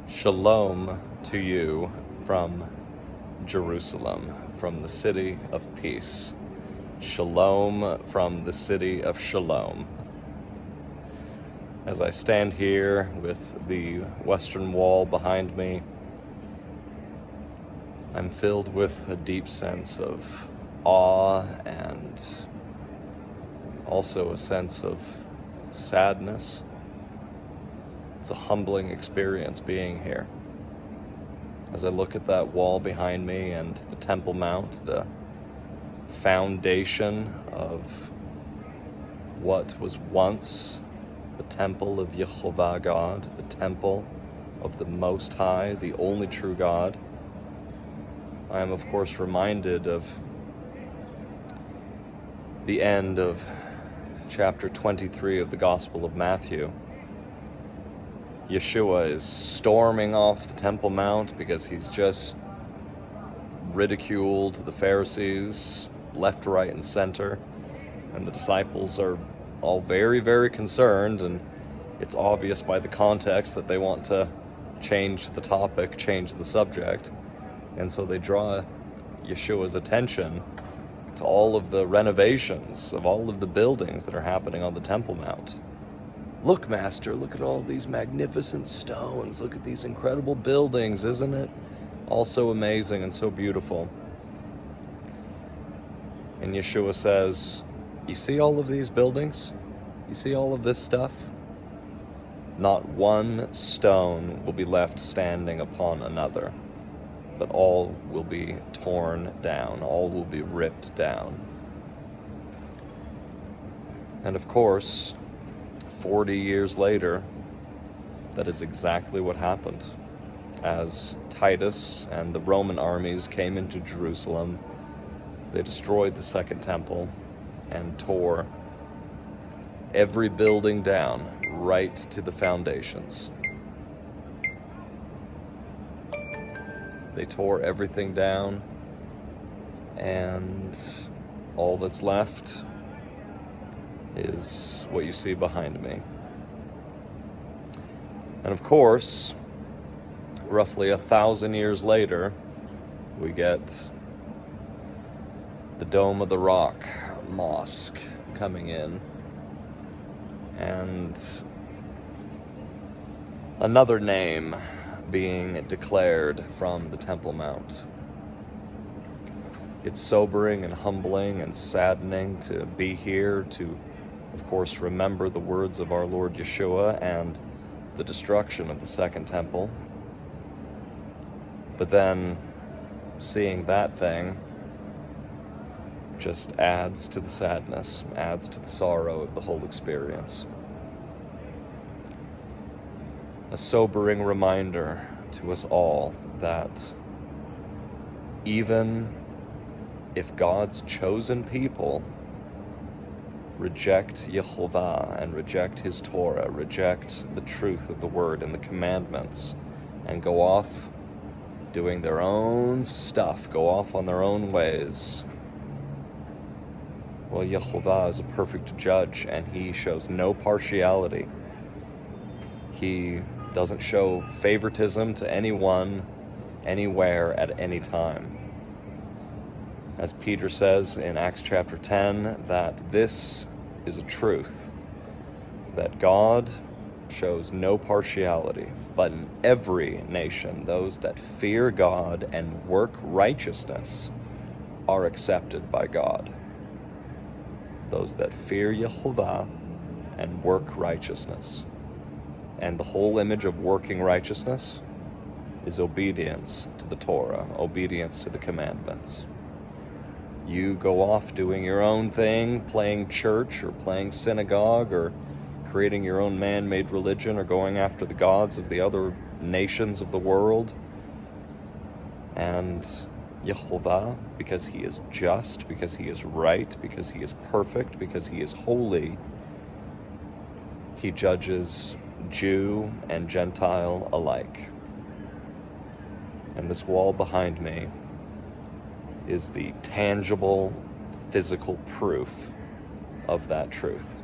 Shalom to you from Jerusalem, from the city of peace. Shalom from the city of Shalom. As I stand here with the Western Wall behind me, I'm filled with a deep sense of awe and also a sense of sadness. It's a humbling experience being here. As I look at that wall behind me and the Temple Mount, the foundation of what was once the temple of YeHoVaH God, the temple of the Most High, the only true God, I am of course reminded of the end of chapter 23 of the Gospel of Matthew. Yeshua is storming off the Temple Mount because he's just ridiculed the Pharisees left, right, and center, and the disciples are all very, very concerned, and it's obvious by the context that they want to change the topic, change the subject, and so they draw Yeshua's attention to all of the renovations of all of the buildings that are happening on the Temple Mount. Look, Master, look at all these magnificent stones. Look at these incredible buildings, isn't it? All so amazing and so beautiful. And Yeshua says, you see all of these buildings? You see all of this stuff? Not one stone will be left standing upon another, but all will be torn down. All will be ripped down. And of course, 40 years later, that is exactly what happened. As Titus and the Roman armies came into Jerusalem, they destroyed the Second Temple and tore every building down right to the foundations. They tore everything down, and all that's left is what you see behind me. And of course, roughly 1,000 years later, we get the Dome of the Rock Mosque coming in, and another name being declared from the Temple Mount. It's sobering and humbling and saddening to be here to, of course, remember the words of our Lord Yeshua and the destruction of the Second Temple. But then seeing that thing just adds to the sadness, adds to the sorrow of the whole experience. A sobering reminder to us all that even if God's chosen people reject YeHoVaH and reject his Torah, reject the truth of the word and the commandments, and go off doing their own stuff, go off on their own ways, well, YeHoVaH is a perfect judge, and he shows no partiality. He doesn't show favoritism to anyone, anywhere, at any time. As Peter says in Acts chapter 10, that this is a truth, that God shows no partiality, but in every nation, those that fear God and work righteousness are accepted by God. Those that fear YeHoVaH and work righteousness. And the whole image of working righteousness is obedience to the Torah, obedience to the commandments. You go off doing your own thing, playing church or playing synagogue or creating your own man-made religion or going after the gods of the other nations of the world. And YeHoVaH, because he is just, because he is right, because he is perfect, because he is holy, he judges Jew and Gentile alike. And this wall behind me is the tangible, physical proof of that truth.